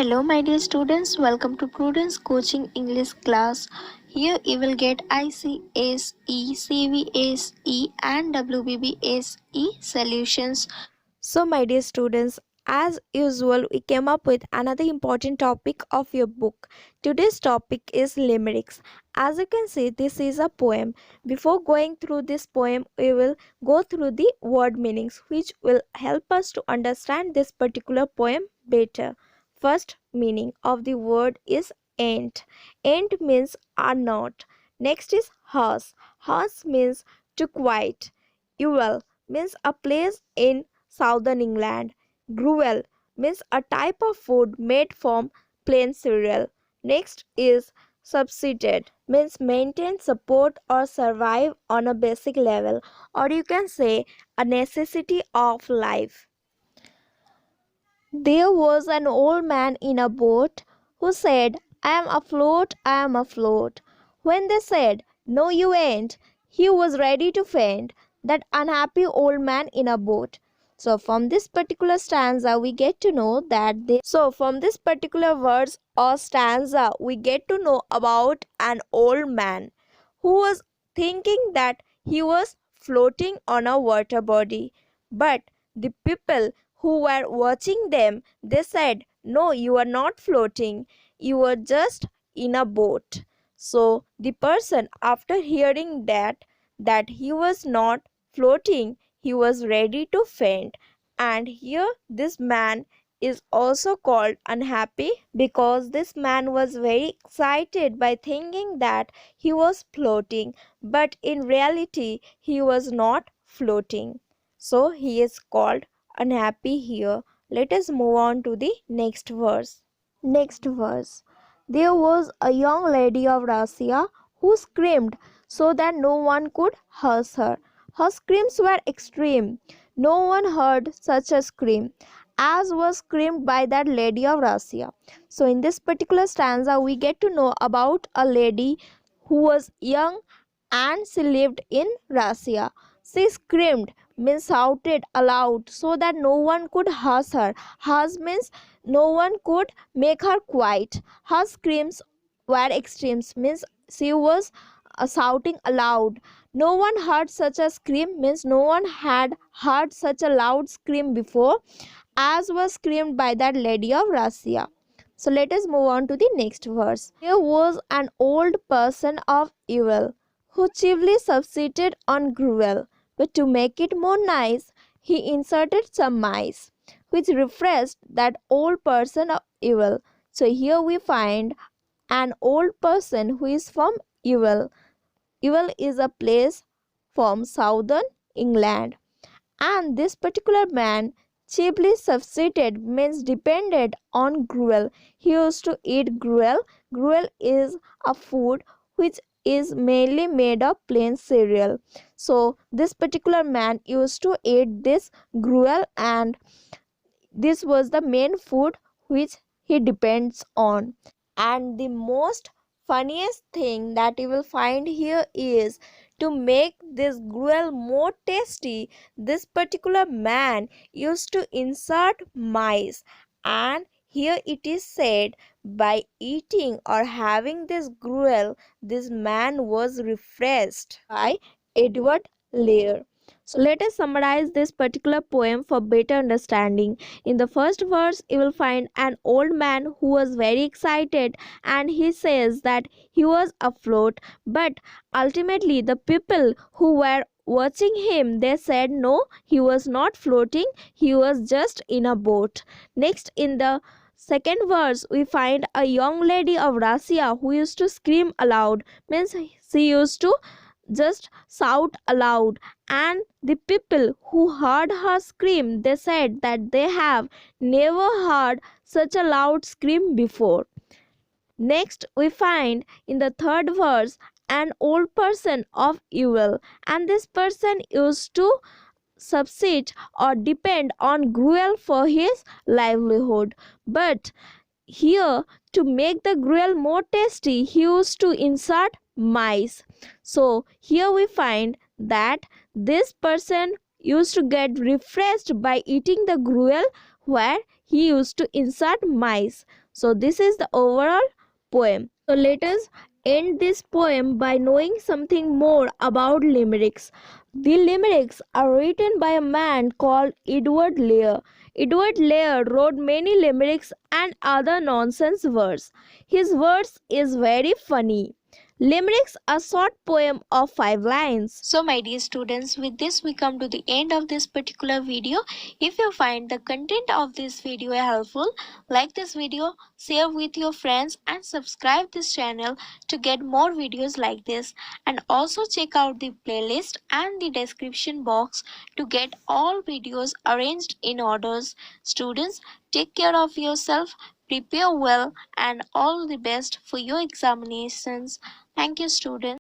Hello, my dear students. Welcome to Prudence Coaching English class. Here you will get ICSE, CVSE, and WBBSE solutions. So, my dear students, as usual, we came up with another important topic of your book. Today's topic is limericks. As you can see, this is a poem. Before going through this poem, we will go through the word meanings, which will help us to understand this particular poem better. First meaning of the word is ain't. Ain't means are not. Next is horse. Horse means to quiet. Ewell means a place in southern England. Gruel means a type of food made from plain cereal. Next is subsisted means maintain, support or survive on a basic level, or you can say a necessity of life. There was an old man in a boat who said, I am afloat, I am afloat. When they said, No, you ain't, he was ready to faint, that unhappy old man in a boat. So, from this particular stanza, we get to know that from this particular verse or stanza, we get to know about an old man who was thinking that he was floating on a water body. But the people who were watching them, they said, No, you are not floating, you are just in a boat. So the person, after hearing that he was not floating, he was ready to faint. And here this man is also called unhappy, because this man was very excited by thinking that he was floating, but in reality he was not floating. So he is called unhappy here. Let us move on to the next verse. Next verse. There was a young lady of Russia who screamed so that no one could hear her. Her screams were extreme. No one heard such a scream as was screamed by that lady of Russia. So in this particular stanza we get to know about a lady who was young and she lived in Russia. She screamed means shouted aloud so that no one could hear her. Hers means no one could make her quiet. Her screams were extremes means she was shouting aloud. No one heard such a scream means no one had heard such a loud scream before as was screamed by that lady of Russia. So let us move on to the next verse. There was an old person of evil who chiefly subsisted on gruel, but to make it more nice, he inserted some mice, which refreshed that old person of evil. So here we find an old person who is from Ewell. Ewell is a place from southern England, and this particular man chiefly subsisted means depended on gruel. He used to eat gruel. Gruel is a food which is mainly made of plain cereal. So this particular man used to eat this gruel, and this was the main food which he depends on. And the most funniest thing that you will find here is, to make this gruel more tasty, this particular man used to insert mice. And here it is said, by eating or having this gruel, this man was refreshed by Edward Lear. So let us summarize this particular poem for better understanding. In the first verse, you will find an old man who was very excited, and he says that he was afloat, but ultimately the people who were watching him, they said no, he was not floating, he was just in a boat. Next, in the second verse, we find a young lady of Russia who used to scream aloud, means she used to just shout aloud, and the people who heard her scream, they said that they have never heard such a loud scream before. Next, we find in the third verse an old person of evil, and this person used to subsist or depend on gruel for his livelihood. But here, to make the gruel more tasty, he used to insert mice. So here we find that this person used to get refreshed by eating the gruel, where he used to insert mice. So this is the overall poem. So let us end this poem by knowing something more about limericks. The limericks are written by a man called Edward Lear. Edward Lear wrote many limericks and other nonsense verse. His verse is very funny. Limericks are short poem of 5 lines. So my dear students, with this we come to the end of this particular video. If you find the content of this video helpful, like this video, share with your friends and subscribe this channel to get more videos like this. And also check out the playlist and the description box to get all videos arranged in orders. Students, take care of yourself, prepare well, and all the best for your examinations. Thank you, students.